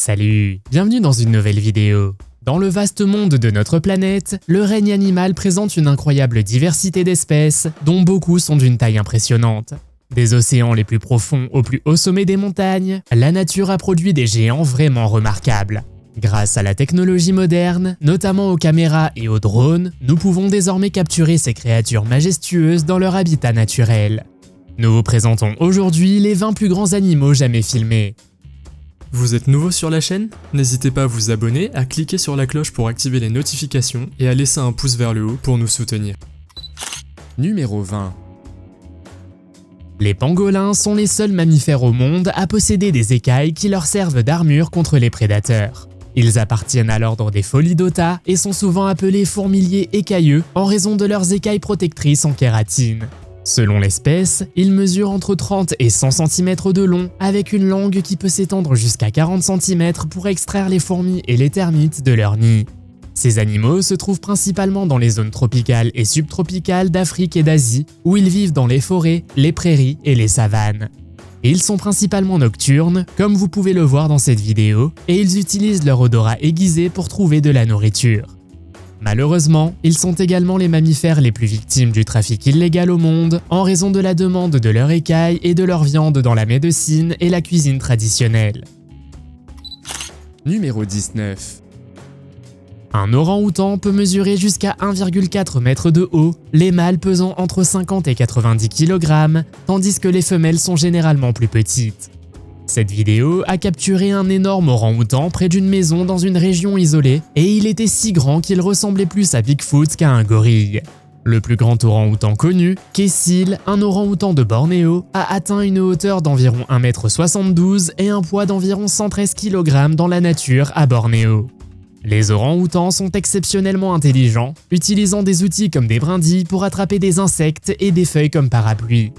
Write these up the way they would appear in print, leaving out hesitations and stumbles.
Salut, bienvenue dans une nouvelle vidéo. Dans le vaste monde de notre planète, le règne animal présente une incroyable diversité d'espèces, dont beaucoup sont d'une taille impressionnante. Des océans les plus profonds au plus haut sommet des montagnes, la nature a produit des géants vraiment remarquables. Grâce à la technologie moderne, notamment aux caméras et aux drones, nous pouvons désormais capturer ces créatures majestueuses dans leur habitat naturel. Nous vous présentons aujourd'hui les 20 plus grands animaux jamais filmés. Vous êtes nouveau sur la chaîne? N'hésitez pas à vous abonner, à cliquer sur la cloche pour activer les notifications et à laisser un pouce vers le haut pour nous soutenir. Numéro 20. Les pangolins sont les seuls mammifères au monde à posséder des écailles qui leur servent d'armure contre les prédateurs. Ils appartiennent à l'ordre des Pholidota et sont souvent appelés fourmiliers écailleux en raison de leurs écailles protectrices en kératine. Selon l'espèce, ils mesurent entre 30 et 100 cm de long, avec une langue qui peut s'étendre jusqu'à 40 cm pour extraire les fourmis et les termites de leur nid. Ces animaux se trouvent principalement dans les zones tropicales et subtropicales d'Afrique et d'Asie, où ils vivent dans les forêts, les prairies et les savanes. Ils sont principalement nocturnes, comme vous pouvez le voir dans cette vidéo, et ils utilisent leur odorat aiguisé pour trouver de la nourriture. Malheureusement, ils sont également les mammifères les plus victimes du trafic illégal au monde en raison de la demande de leur écaille et de leur viande dans la médecine et la cuisine traditionnelle. Numéro 19. Un orang-outan peut mesurer jusqu'à 1,4 m de haut, les mâles pesant entre 50 et 90 kg, tandis que les femelles sont généralement plus petites. Cette vidéo a capturé un énorme orang-outan près d'une maison dans une région isolée et il était si grand qu'il ressemblait plus à Bigfoot qu'à un gorille. Le plus grand orang-outan connu, Késil, un orang-outan de Bornéo, a atteint une hauteur d'environ 1,72 m et un poids d'environ 113 kg dans la nature à Bornéo. Les orang-outans sont exceptionnellement intelligents, utilisant des outils comme des brindilles pour attraper des insectes et des feuilles comme parapluie.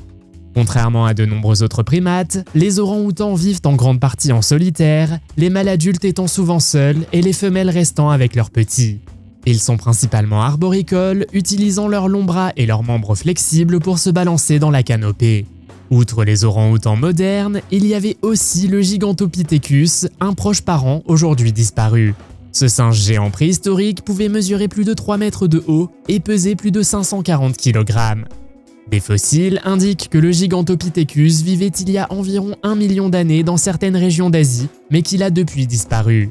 Contrairement à de nombreux autres primates, les orang-outans vivent en grande partie en solitaire, les mâles adultes étant souvent seuls et les femelles restant avec leurs petits. Ils sont principalement arboricoles, utilisant leurs longs bras et leurs membres flexibles pour se balancer dans la canopée. Outre les orang-outans modernes, il y avait aussi le Gigantopithecus, un proche parent aujourd'hui disparu. Ce singe géant préhistorique pouvait mesurer plus de 3 mètres de haut et peser plus de 540 kg. Des fossiles indiquent que le Gigantopithecus vivait il y a environ 1 million d'années dans certaines régions d'Asie, mais qu'il a depuis disparu.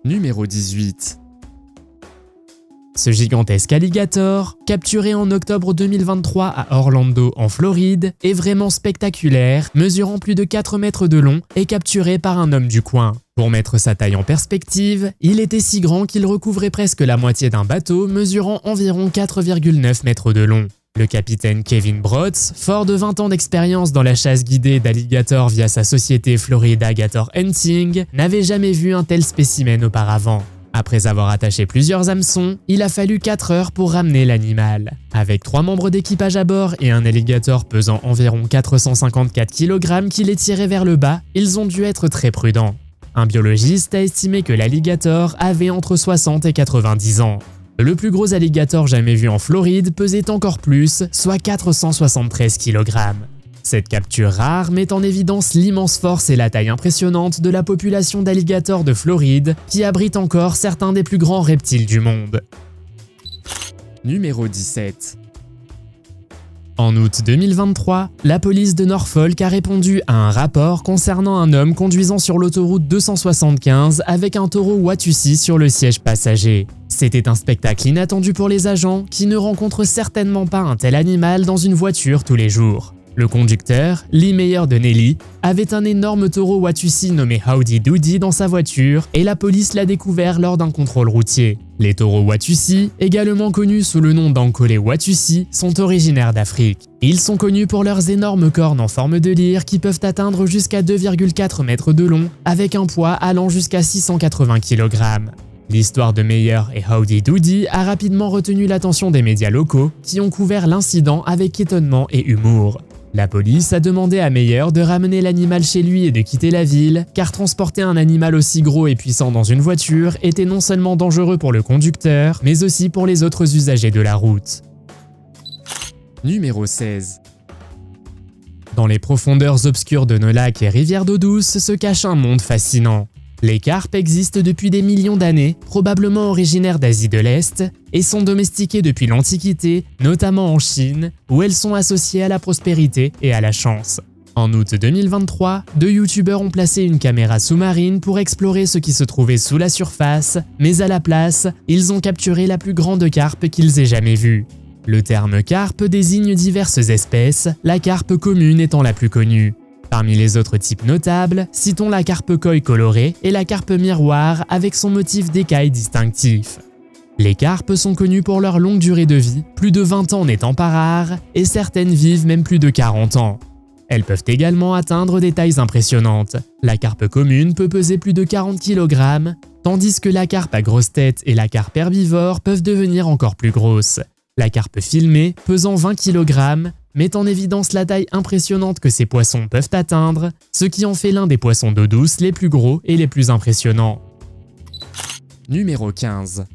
Numéro 18. Ce gigantesque alligator, capturé en octobre 2023 à Orlando en Floride, est vraiment spectaculaire, mesurant plus de 4 mètres de long et capturé par un homme du coin. Pour mettre sa taille en perspective, il était si grand qu'il recouvrait presque la moitié d'un bateau mesurant environ 4,9 mètres de long. Le capitaine Kevin Brotz, fort de 20 ans d'expérience dans la chasse guidée d'alligators via sa société Florida Gator Hunting, n'avait jamais vu un tel spécimen auparavant. Après avoir attaché plusieurs hameçons, il a fallu 4 heures pour ramener l'animal. Avec 3 membres d'équipage à bord et un alligator pesant environ 454 kg qui les tirait vers le bas, ils ont dû être très prudents. Un biologiste a estimé que l'alligator avait entre 60 et 90 ans. Le plus gros alligator jamais vu en Floride pesait encore plus, soit 473 kg. Cette capture rare met en évidence l'immense force et la taille impressionnante de la population d'alligators de Floride, qui abrite encore certains des plus grands reptiles du monde. Numéro 17. En août 2023, la police de Norfolk a répondu à un rapport concernant un homme conduisant sur l'autoroute 275 avec un taureau Watusi sur le siège passager. C'était un spectacle inattendu pour les agents qui ne rencontrent certainement pas un tel animal dans une voiture tous les jours. Le conducteur, Lee Meyer de Nelly, avait un énorme taureau Watusi nommé Howdy Doody dans sa voiture et la police l'a découvert lors d'un contrôle routier. Les taureaux Watusi, également connus sous le nom d'Ankole Watusi, sont originaires d'Afrique. Ils sont connus pour leurs énormes cornes en forme de lyre qui peuvent atteindre jusqu'à 2,4 mètres de long avec un poids allant jusqu'à 680 kg. L'histoire de Meyer et Howdy Doody a rapidement retenu l'attention des médias locaux qui ont couvert l'incident avec étonnement et humour. La police a demandé à Meyer de ramener l'animal chez lui et de quitter la ville, car transporter un animal aussi gros et puissant dans une voiture était non seulement dangereux pour le conducteur, mais aussi pour les autres usagers de la route. Numéro 16. Dans les profondeurs obscures de nos lacs et rivières d'eau douce se cache un monde fascinant. Les carpes existent depuis des millions d'années, probablement originaires d'Asie de l'Est, et sont domestiquées depuis l'Antiquité, notamment en Chine, où elles sont associées à la prospérité et à la chance. En août 2023, 2 youtubeurs ont placé une caméra sous-marine pour explorer ce qui se trouvait sous la surface, mais à la place, ils ont capturé la plus grande carpe qu'ils aient jamais vue. Le terme carpe désigne diverses espèces, la carpe commune étant la plus connue. Parmi les autres types notables, citons la carpe koi colorée et la carpe miroir avec son motif d'écaille distinctif. Les carpes sont connues pour leur longue durée de vie, plus de 20 ans n'étant pas rares, et certaines vivent même plus de 40 ans. Elles peuvent également atteindre des tailles impressionnantes. La carpe commune peut peser plus de 40 kg, tandis que la carpe à grosse tête et la carpe herbivore peuvent devenir encore plus grosses. La carpe filmée, pesant 20 kg, met en évidence la taille impressionnante que ces poissons peuvent atteindre, ce qui en fait l'un des poissons d'eau douce les plus gros et les plus impressionnants. Numéro 15.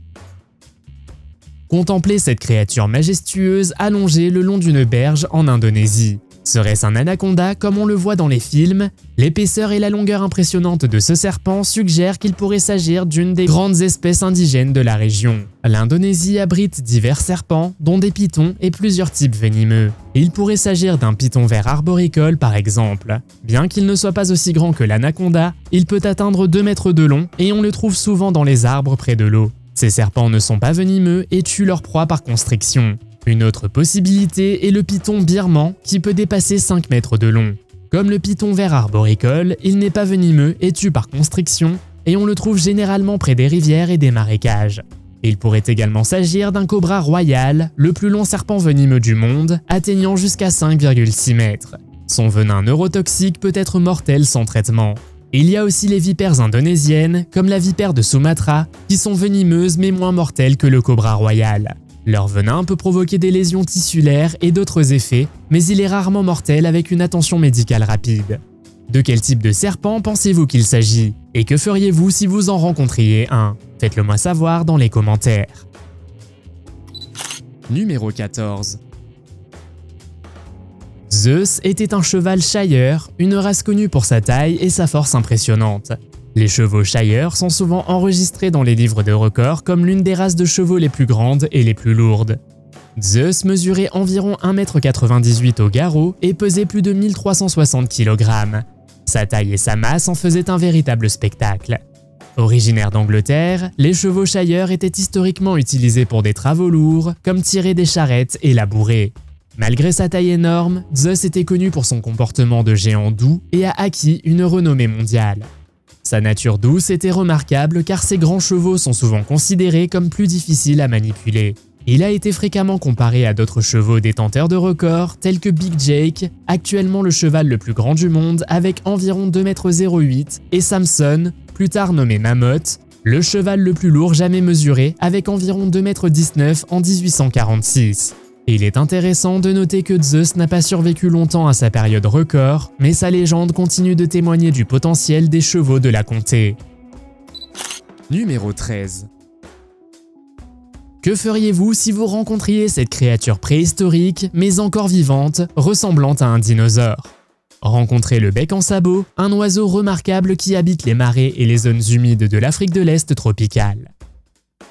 Contemplez cette créature majestueuse allongée le long d'une berge en Indonésie. Serait-ce un anaconda comme on le voit dans les films? L'épaisseur et la longueur impressionnante de ce serpent suggèrent qu'il pourrait s'agir d'une des grandes espèces indigènes de la région. L'Indonésie abrite divers serpents, dont des pythons et plusieurs types venimeux. Il pourrait s'agir d'un python vert arboricole par exemple. Bien qu'il ne soit pas aussi grand que l'anaconda, il peut atteindre 2 mètres de long et on le trouve souvent dans les arbres près de l'eau. Ces serpents ne sont pas venimeux et tuent leur proie par constriction. Une autre possibilité est le python birman qui peut dépasser 5 mètres de long. Comme le python vert arboricole, il n'est pas venimeux et tue par constriction et on le trouve généralement près des rivières et des marécages. Il pourrait également s'agir d'un cobra royal, le plus long serpent venimeux du monde, atteignant jusqu'à 5,6 mètres. Son venin neurotoxique peut être mortel sans traitement. Il y a aussi les vipères indonésiennes, comme la vipère de Sumatra, qui sont venimeuses mais moins mortelles que le cobra royal. Leur venin peut provoquer des lésions tissulaires et d'autres effets, mais il est rarement mortel avec une attention médicale rapide. De quel type de serpent pensez-vous qu'il s'agit? Et que feriez-vous si vous en rencontriez un? Faites-le moi savoir dans les commentaires. Numéro 14. Zeus était un cheval Shire, une race connue pour sa taille et sa force impressionnante. Les chevaux Shire sont souvent enregistrés dans les livres de records comme l'une des races de chevaux les plus grandes et les plus lourdes. Zeus mesurait environ 1,98 m au garrot et pesait plus de 1360 kg. Sa taille et sa masse en faisaient un véritable spectacle. Originaires d'Angleterre, les chevaux Shire étaient historiquement utilisés pour des travaux lourds, comme tirer des charrettes et labourer. Malgré sa taille énorme, Zeus était connu pour son comportement de géant doux et a acquis une renommée mondiale. Sa nature douce était remarquable car ses grands chevaux sont souvent considérés comme plus difficiles à manipuler. Il a été fréquemment comparé à d'autres chevaux détenteurs de records tels que Big Jake, actuellement le cheval le plus grand du monde avec environ 2,08 m, et Samson, plus tard nommé Mammoth, le cheval le plus lourd jamais mesuré avec environ 2,19 m en 1846. Il est intéressant de noter que Zeus n'a pas survécu longtemps à sa période record, mais sa légende continue de témoigner du potentiel des chevaux de la comté. Numéro 13. Que feriez-vous si vous rencontriez cette créature préhistorique, mais encore vivante, ressemblant à un dinosaure? Rencontrez le bec en sabot, un oiseau remarquable qui habite les marais et les zones humides de l'Afrique de l'Est tropicale.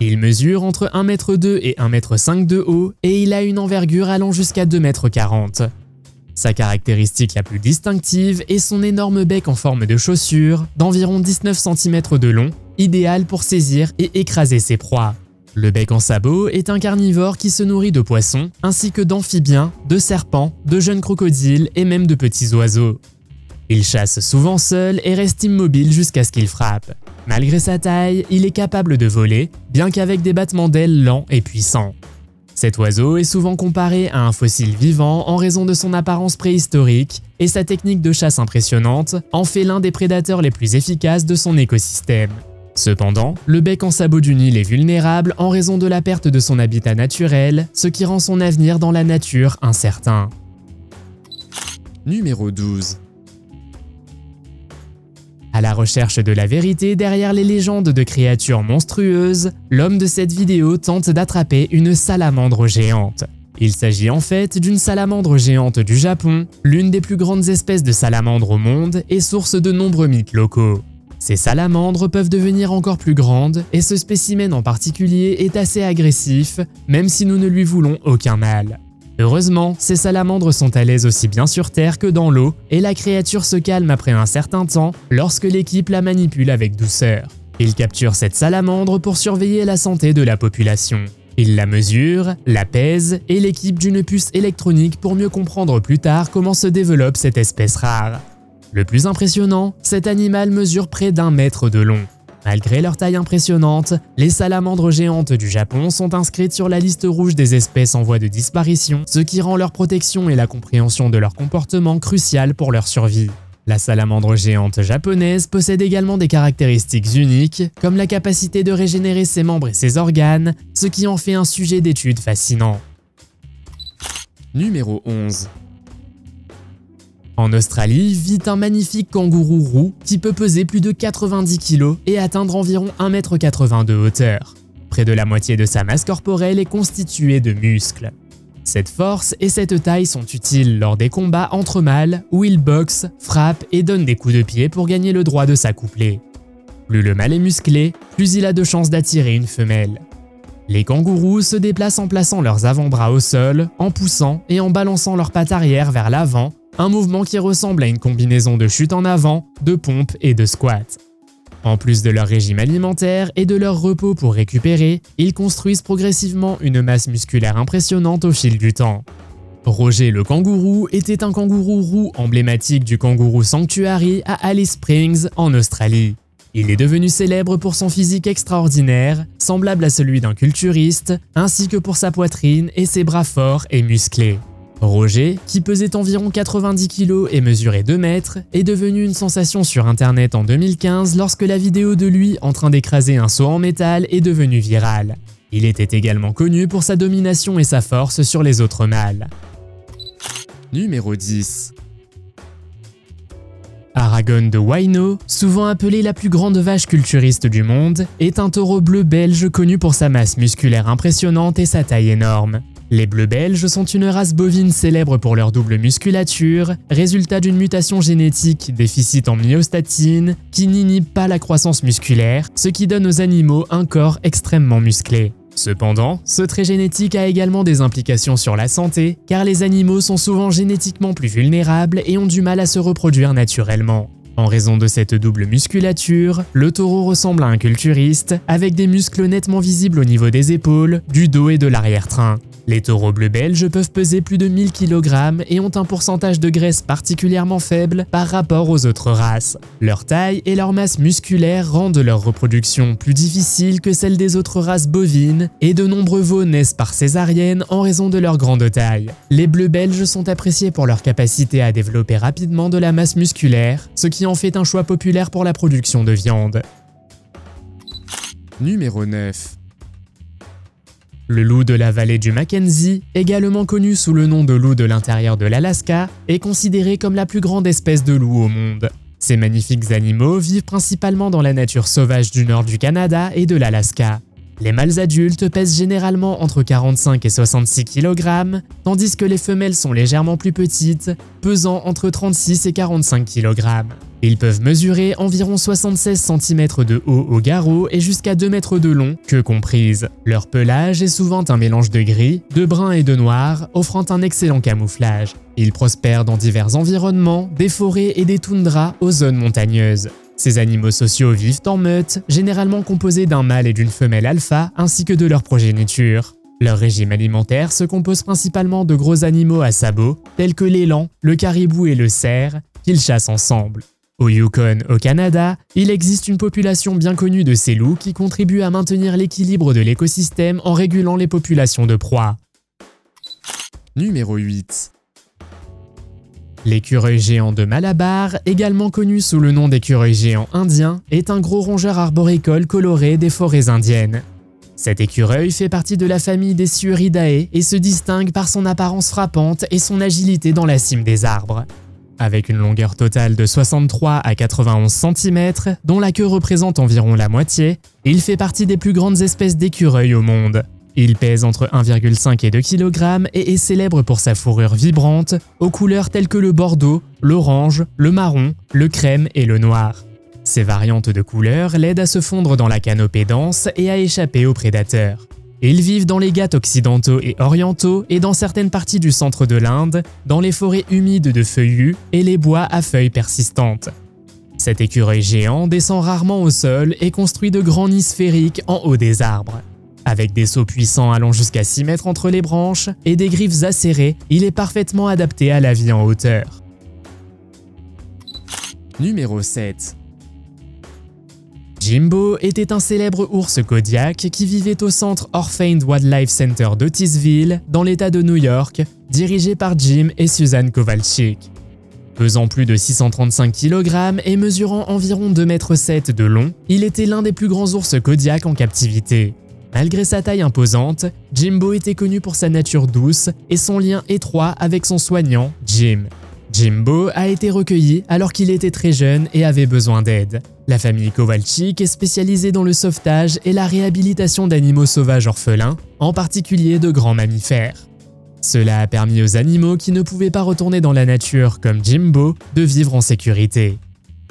Il mesure entre 1,2 m et 1,5 m de haut et il a une envergure allant jusqu'à 2,40 m. Sa caractéristique la plus distinctive est son énorme bec en forme de chaussure d'environ 19 cm de long, idéal pour saisir et écraser ses proies. Le bec en sabot est un carnivore qui se nourrit de poissons ainsi que d'amphibiens, de serpents, de jeunes crocodiles et même de petits oiseaux. Il chasse souvent seul et reste immobile jusqu'à ce qu'il frappe. Malgré sa taille, il est capable de voler, bien qu'avec des battements d'ailes lents et puissants. Cet oiseau est souvent comparé à un fossile vivant en raison de son apparence préhistorique et sa technique de chasse impressionnante en fait l'un des prédateurs les plus efficaces de son écosystème. Cependant, le bec en sabot du Nil est vulnérable en raison de la perte de son habitat naturel, ce qui rend son avenir dans la nature incertain. Numéro 12. À la recherche de la vérité derrière les légendes de créatures monstrueuses, l'homme de cette vidéo tente d'attraper une salamandre géante. Il s'agit en fait d'une salamandre géante du Japon, l'une des plus grandes espèces de salamandres au monde et source de nombreux mythes locaux. Ces salamandres peuvent devenir encore plus grandes et ce spécimen en particulier est assez agressif, même si nous ne lui voulons aucun mal. Heureusement, ces salamandres sont à l'aise aussi bien sur terre que dans l'eau et la créature se calme après un certain temps lorsque l'équipe la manipule avec douceur. Il capture cette salamandre pour surveiller la santé de la population. Il la mesure, la pèse et l'équipe d'une puce électronique pour mieux comprendre plus tard comment se développe cette espèce rare. Le plus impressionnant, cet animal mesure près d'1 mètre de long. Malgré leur taille impressionnante, les salamandres géantes du Japon sont inscrites sur la liste rouge des espèces en voie de disparition, ce qui rend leur protection et la compréhension de leur comportement cruciales pour leur survie. La salamandre géante japonaise possède également des caractéristiques uniques, comme la capacité de régénérer ses membres et ses organes, ce qui en fait un sujet d'étude fascinant. Numéro 11. En Australie vit un magnifique kangourou roux qui peut peser plus de 90 kg et atteindre environ 1,80 m de hauteur. Près de la moitié de sa masse corporelle est constituée de muscles. Cette force et cette taille sont utiles lors des combats entre mâles où il boxe, frappe et donne des coups de pied pour gagner le droit de s'accoupler. Plus le mâle est musclé, plus il a de chances d'attirer une femelle. Les kangourous se déplacent en plaçant leurs avant-bras au sol, en poussant et en balançant leurs pattes arrière vers l'avant, un mouvement qui ressemble à une combinaison de chute en avant, de pompe et de squat. En plus de leur régime alimentaire et de leur repos pour récupérer, ils construisent progressivement une masse musculaire impressionnante au fil du temps. Roger le kangourou était un kangourou roux emblématique du Kangaroo Sanctuary à Alice Springs en Australie. Il est devenu célèbre pour son physique extraordinaire, semblable à celui d'un culturiste, ainsi que pour sa poitrine et ses bras forts et musclés. Roger, qui pesait environ 90 kg et mesurait 2 mètres, est devenu une sensation sur internet en 2015 lorsque la vidéo de lui en train d'écraser un seau en métal est devenue virale. Il était également connu pour sa domination et sa force sur les autres mâles. Numéro 10. Aragon de Whyno, souvent appelée la plus grande vache culturiste du monde, est un taureau bleu belge connu pour sa masse musculaire impressionnante et sa taille énorme. Les bleus belges sont une race bovine célèbre pour leur double musculature, résultat d'une mutation génétique déficit en myostatine qui n'inhibe pas la croissance musculaire, ce qui donne aux animaux un corps extrêmement musclé. Cependant, ce trait génétique a également des implications sur la santé, car les animaux sont souvent génétiquement plus vulnérables et ont du mal à se reproduire naturellement. En raison de cette double musculature, le taureau ressemble à un culturiste, avec des muscles nettement visibles au niveau des épaules, du dos et de l'arrière-train. Les taureaux bleus belges peuvent peser plus de 1000 kg et ont un pourcentage de graisse particulièrement faible par rapport aux autres races. Leur taille et leur masse musculaire rendent leur reproduction plus difficile que celle des autres races bovines et de nombreux veaux naissent par césarienne en raison de leur grande taille. Les bleus belges sont appréciés pour leur capacité à développer rapidement de la masse musculaire, ce qui en fait un choix populaire pour la production de viande. Numéro 9. Le loup de la vallée du Mackenzie, également connu sous le nom de loup de l'intérieur de l'Alaska, est considéré comme la plus grande espèce de loup au monde. Ces magnifiques animaux vivent principalement dans la nature sauvage du nord du Canada et de l'Alaska. Les mâles adultes pèsent généralement entre 45 et 66 kg, tandis que les femelles sont légèrement plus petites, pesant entre 36 et 45 kg. Ils peuvent mesurer environ 76 cm de haut au garrot et jusqu'à 2 mètres de long, queue comprise. Leur pelage est souvent un mélange de gris, de brun et de noir, offrant un excellent camouflage. Ils prospèrent dans divers environnements, des forêts et des toundras aux zones montagneuses. Ces animaux sociaux vivent en meute, généralement composés d'un mâle et d'une femelle alpha, ainsi que de leur progéniture. Leur régime alimentaire se compose principalement de gros animaux à sabots, tels que l'élan, le caribou et le cerf, qu'ils chassent ensemble. Au Yukon, au Canada, il existe une population bien connue de ces loups qui contribue à maintenir l'équilibre de l'écosystème en régulant les populations de proies. Numéro 8. L'écureuil géant de Malabar, également connu sous le nom d'écureuil géant indien, est un gros rongeur arboricole coloré des forêts indiennes. Cet écureuil fait partie de la famille des Sciuridae et se distingue par son apparence frappante et son agilité dans la cime des arbres. Avec une longueur totale de 63 à 91 cm, dont la queue représente environ la moitié, il fait partie des plus grandes espèces d'écureuils au monde. Il pèse entre 1,5 et 2 kg et est célèbre pour sa fourrure vibrante, aux couleurs telles que le bordeaux, l'orange, le marron, le crème et le noir. Ces variantes de couleurs l'aident à se fondre dans la canopée dense et à échapper aux prédateurs. Ils vivent dans les Ghats occidentaux et orientaux et dans certaines parties du centre de l'Inde, dans les forêts humides de feuillus et les bois à feuilles persistantes. Cet écureuil géant descend rarement au sol et construit de grands nids sphériques en haut des arbres. Avec des sauts puissants allant jusqu'à 6 mètres entre les branches et des griffes acérées, il est parfaitement adapté à la vie en hauteur. Numéro 7. Jimbo était un célèbre ours Kodiak qui vivait au centre Orphaned Wildlife Center d'Otisville, dans l'État de New York, dirigé par Jim et Susan Kowalczyk. Pesant plus de 635 kg et mesurant environ 2,7 m de long, il était l'un des plus grands ours Kodiak en captivité. Malgré sa taille imposante, Jimbo était connu pour sa nature douce et son lien étroit avec son soignant, Jim. Jimbo a été recueilli alors qu'il était très jeune et avait besoin d'aide. La famille Kowalczyk est spécialisée dans le sauvetage et la réhabilitation d'animaux sauvages orphelins, en particulier de grands mammifères. Cela a permis aux animaux qui ne pouvaient pas retourner dans la nature, comme Jimbo, de vivre en sécurité.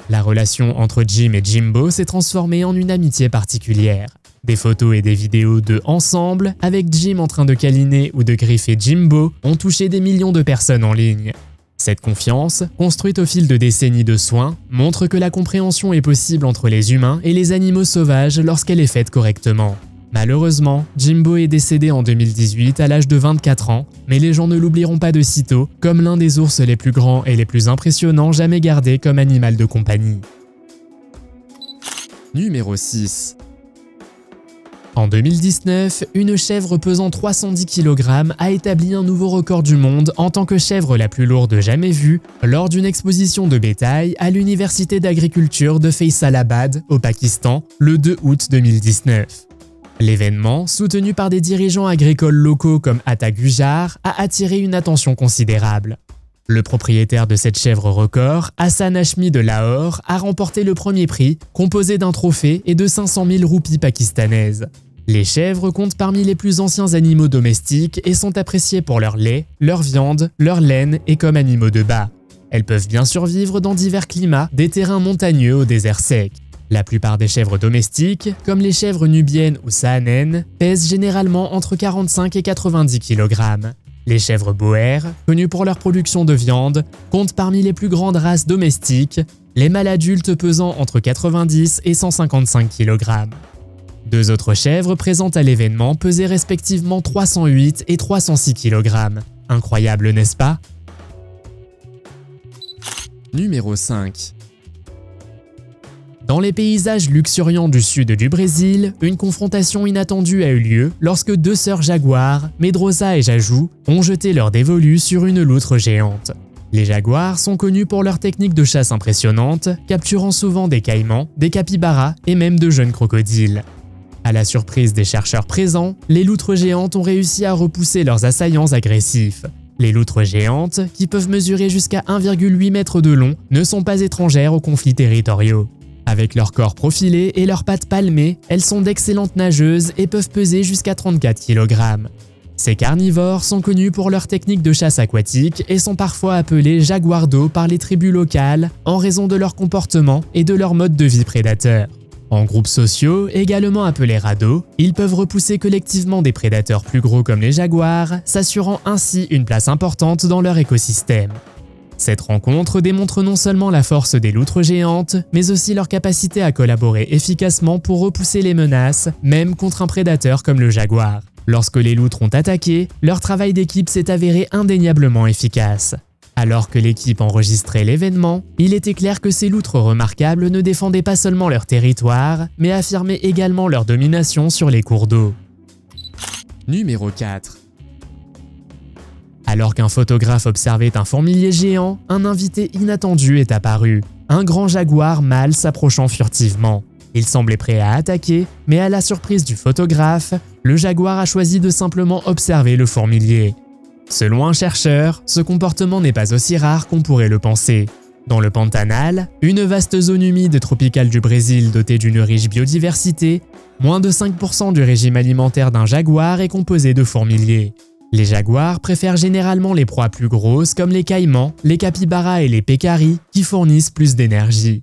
La relation entre Jim et Jimbo s'est transformée en une amitié particulière. Des photos et des vidéos d'eux ensemble, avec Jim en train de câliner ou de griffer Jimbo, ont touché des millions de personnes en ligne. Cette confiance, construite au fil de décennies de soins, montre que la compréhension est possible entre les humains et les animaux sauvages lorsqu'elle est faite correctement. Malheureusement, Jimbo est décédé en 2018 à l'âge de 24 ans, mais les gens ne l'oublieront pas de sitôt comme l'un des ours les plus grands et les plus impressionnants jamais gardés comme animal de compagnie. Numéro 6. En 2019, une chèvre pesant 310 kg a établi un nouveau record du monde en tant que chèvre la plus lourde jamais vue lors d'une exposition de bétail à l'université d'agriculture de Faisalabad au Pakistan le 2 août 2019. L'événement, soutenu par des dirigeants agricoles locaux comme Atta Gujar, a attiré une attention considérable. Le propriétaire de cette chèvre record, Hassan Hashmi de Lahore, a remporté le premier prix, composé d'un trophée et de 500 000 roupies pakistanaises. Les chèvres comptent parmi les plus anciens animaux domestiques et sont appréciées pour leur lait, leur viande, leur laine et comme animaux de bas. Elles peuvent bien survivre dans divers climats, des terrains montagneux au désert sec. La plupart des chèvres domestiques, comme les chèvres nubiennes ou saanen, pèsent généralement entre 45 et 90 kg. Les chèvres boers, connues pour leur production de viande, comptent parmi les plus grandes races domestiques, les mâles adultes pesant entre 90 et 155 kg. Deux autres chèvres présentes à l'événement pesaient respectivement 308 et 306 kg. Incroyable, n'est-ce pas? Numéro 5. Dans les paysages luxuriants du sud du Brésil, une confrontation inattendue a eu lieu lorsque deux sœurs jaguars, Medrosa et Jaju, ont jeté leur dévolu sur une loutre géante. Les jaguars sont connus pour leur technique de chasse impressionnante, capturant souvent des caïmans, des capybaras et même de jeunes crocodiles. À la surprise des chercheurs présents, les loutres géantes ont réussi à repousser leurs assaillants agressifs. Les loutres géantes, qui peuvent mesurer jusqu'à 1,8 m de long, ne sont pas étrangères aux conflits territoriaux. Avec leur corps profilé et leurs pattes palmées, elles sont d'excellentes nageuses et peuvent peser jusqu'à 34 kg. Ces carnivores sont connus pour leur technique de chasse aquatique et sont parfois appelés jaguars d'eau par les tribus locales en raison de leur comportement et de leur mode de vie prédateur. En groupes sociaux, également appelés rados, ils peuvent repousser collectivement des prédateurs plus gros comme les jaguars, s'assurant ainsi une place importante dans leur écosystème. Cette rencontre démontre non seulement la force des loutres géantes, mais aussi leur capacité à collaborer efficacement pour repousser les menaces, même contre un prédateur comme le jaguar. Lorsque les loutres ont attaqué, leur travail d'équipe s'est avéré indéniablement efficace. Alors que l'équipe enregistrait l'événement, il était clair que ces loutres remarquables ne défendaient pas seulement leur territoire, mais affirmaient également leur domination sur les cours d'eau. Numéro 4. Alors qu'un photographe observait un fourmilier géant, un invité inattendu est apparu. Un grand jaguar mâle s'approchant furtivement. Il semblait prêt à attaquer, mais à la surprise du photographe, le jaguar a choisi de simplement observer le fourmilier. Selon un chercheur, ce comportement n'est pas aussi rare qu'on pourrait le penser. Dans le Pantanal, une vaste zone humide tropicale du Brésil dotée d'une riche biodiversité, moins de 5% du régime alimentaire d'un jaguar est composé de fourmiliers. Les jaguars préfèrent généralement les proies plus grosses comme les caïmans, les capybaras et les pécaris qui fournissent plus d'énergie.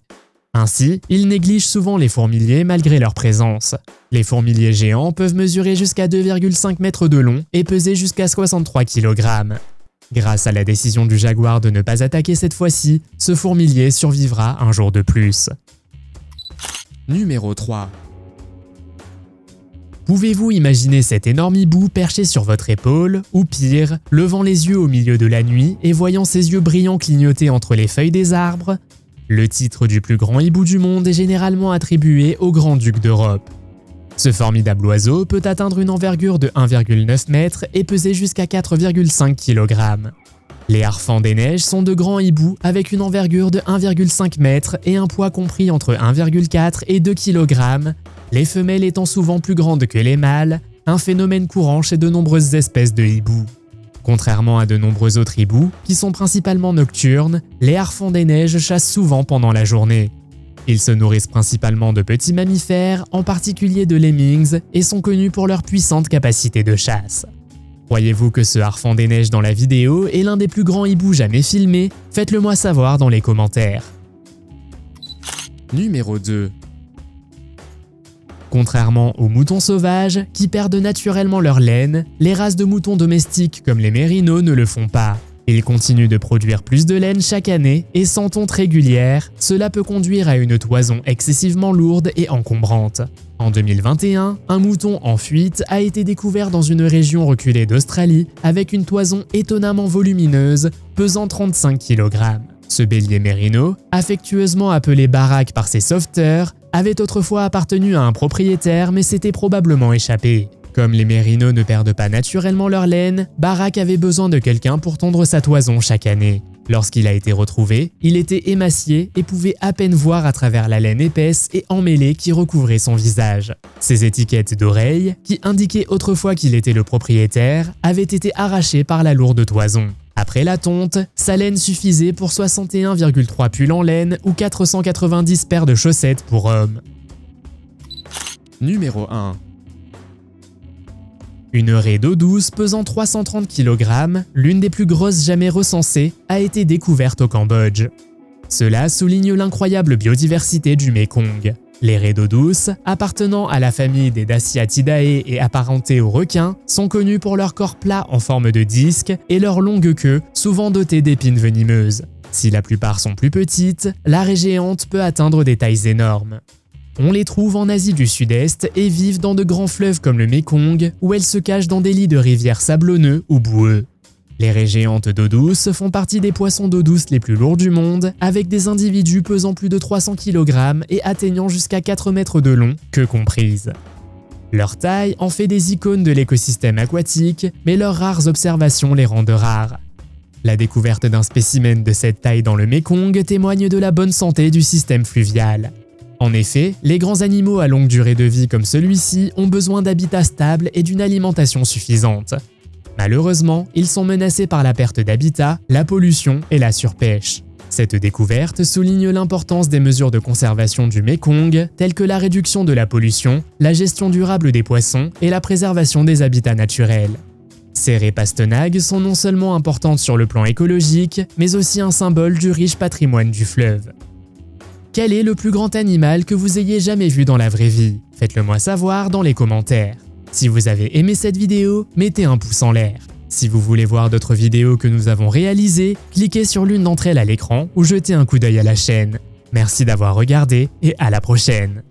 Ainsi, ils négligent souvent les fourmiliers malgré leur présence. Les fourmiliers géants peuvent mesurer jusqu'à 2,5 mètres de long et peser jusqu'à 63 kg. Grâce à la décision du jaguar de ne pas attaquer cette fois-ci, ce fourmilier survivra un jour de plus. Numéro 3. Pouvez-vous imaginer cet énorme hibou perché sur votre épaule, ou pire, levant les yeux au milieu de la nuit et voyant ses yeux brillants clignoter entre les feuilles des arbres? Le titre du plus grand hibou du monde est généralement attribué au grand-duc d'Europe. Ce formidable oiseau peut atteindre une envergure de 1,9 m et peser jusqu'à 4,5 kg. Les harfang des neiges sont de grands hiboux avec une envergure de 1,5 m et un poids compris entre 1,4 et 2 kg, les femelles étant souvent plus grandes que les mâles, un phénomène courant chez de nombreuses espèces de hiboux. Contrairement à de nombreux autres hiboux, qui sont principalement nocturnes, les harfang des neiges chassent souvent pendant la journée. Ils se nourrissent principalement de petits mammifères, en particulier de lemmings, et sont connus pour leur puissante capacité de chasse. Croyez-vous que ce harfang des neiges dans la vidéo est l'un des plus grands hiboux jamais filmés? Faites-le moi savoir dans les commentaires. Numéro 2. Contrairement aux moutons sauvages, qui perdent naturellement leur laine, les races de moutons domestiques comme les mérinos ne le font pas. Ils continuent de produire plus de laine chaque année et sans tonte régulière, cela peut conduire à une toison excessivement lourde et encombrante. En 2021, un mouton en fuite a été découvert dans une région reculée d'Australie avec une toison étonnamment volumineuse, pesant 35 kg. Ce bélier mérino, affectueusement appelé Barack par ses sauveteurs, avait autrefois appartenu à un propriétaire mais s'était probablement échappé. Comme les mérinos ne perdent pas naturellement leur laine, Barack avait besoin de quelqu'un pour tondre sa toison chaque année. Lorsqu'il a été retrouvé, il était émacié et pouvait à peine voir à travers la laine épaisse et emmêlée qui recouvrait son visage. Ses étiquettes d'oreilles, qui indiquaient autrefois qu'il était le propriétaire, avaient été arrachées par la lourde toison. Après la tonte, sa laine suffisait pour 61,3 pulls en laine ou 490 paires de chaussettes pour hommes. Numéro 1. Une raie d'eau douce pesant 330 kg, l'une des plus grosses jamais recensées, a été découverte au Cambodge. Cela souligne l'incroyable biodiversité du Mékong. Les raies d'eau douce, appartenant à la famille des Daciatidae et apparentées aux requins, sont connues pour leur corps plat en forme de disque et leur longue queue, souvent dotée d'épines venimeuses. Si la plupart sont plus petites, la raie géante peut atteindre des tailles énormes. On les trouve en Asie du Sud-Est et vivent dans de grands fleuves comme le Mékong, où elles se cachent dans des lits de rivières sablonneux ou boueux. Les raies géantes d'eau douce font partie des poissons d'eau douce les plus lourds du monde, avec des individus pesant plus de 300 kg et atteignant jusqu'à 4 mètres de long, queue comprise. Leur taille en fait des icônes de l'écosystème aquatique, mais leurs rares observations les rendent rares. La découverte d'un spécimen de cette taille dans le Mékong témoigne de la bonne santé du système fluvial. En effet, les grands animaux à longue durée de vie comme celui-ci ont besoin d'habitats stables et d'une alimentation suffisante. Malheureusement, ils sont menacés par la perte d'habitat, la pollution et la surpêche. Cette découverte souligne l'importance des mesures de conservation du Mékong, telles que la réduction de la pollution, la gestion durable des poissons et la préservation des habitats naturels. Ces raies pastenagues sont non seulement importantes sur le plan écologique, mais aussi un symbole du riche patrimoine du fleuve. Quel est le plus grand animal que vous ayez jamais vu dans la vraie vie? Faites-le moi savoir dans les commentaires. Si vous avez aimé cette vidéo, mettez un pouce en l'air. Si vous voulez voir d'autres vidéos que nous avons réalisées, cliquez sur l'une d'entre elles à l'écran ou jetez un coup d'œil à la chaîne. Merci d'avoir regardé et à la prochaine.